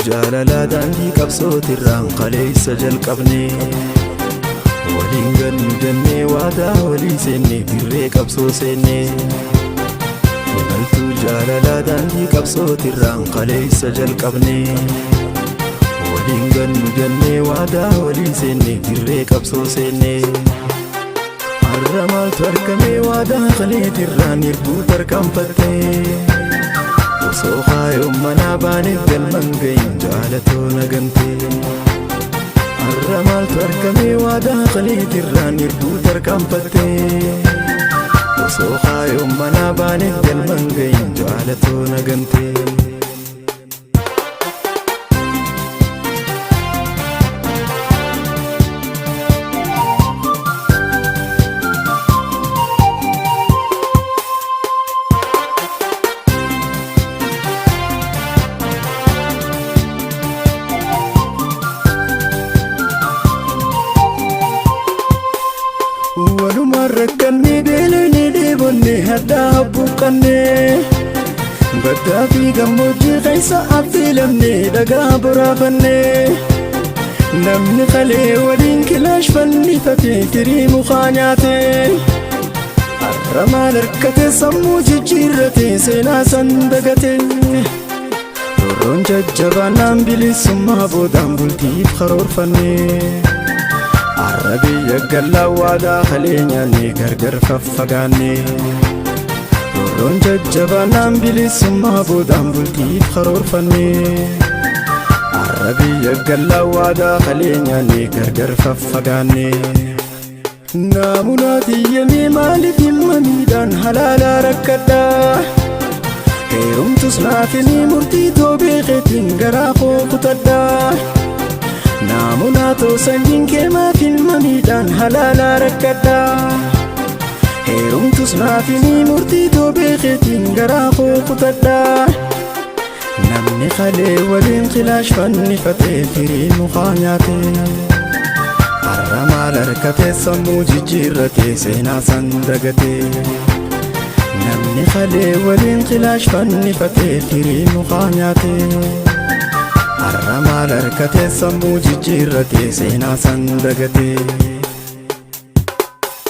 jaalala daandii qabsootirraan kaleessa jalqabne waliin gannu jennee waadaa walii seenne dirree qabsoo seenne imaltuu jaalala daandii qabsootirraan kaleessa jalqabne waliin gannu jennee waadaa walii seenne dirree qabsoo seenne har'a maaltu argame waadaa kaleetirraan hirbuu tarkaanfatte osoo kaayoo manaa baaneef galman gahin jaalatoo nagante har'a maaltu argame waadaa kaleetirraan hirbuu tarkaanfatte osoo kaayoo manaa baaneef galman gahin jaalatoo nagante waluma rakkanne beelonni dheebonne haddaa buqqanne baddaa fi gammoojjii keessa affeelamne dhagaa boraafanne namni kalee waliin kilaash fannifate firii mukaa nyaate har'a maal harkate sammuu jijjiirrate seenaa san dagate roorroon jajjabaannaan bilisummaa boodaan bultiif karoorfanne har'a biyya gallaa waadaa kalee nyaanne gargar faffagaanne roorroon jajjabaannaan bilisummaa boodaan bultiif karoorfanne har'a biyya gallaa waadaa kalee nyaanne gargar faffagaanne naamunaatiyyamee maaliif himma miidhaan halaalaa rakkadha heerumtus naafinii murtii toobeekeetiin garaa koo kutadha naamunaatoo sanyiin keemaaf hilma miidhaan halaalaa rakkadha heerumtus naafinii murtii toobeekeetiin garaa koo kutadha namni kalee waliin kilaash fannifatee firii mukaa nyaate har'a maal harkate sammuu jijjiirrate seenaa san dagate namni kalee waliin kilaash fannifatee firii mukaa nyaate har'a maal harkate sammuu jijjiirrate seenaa san dagate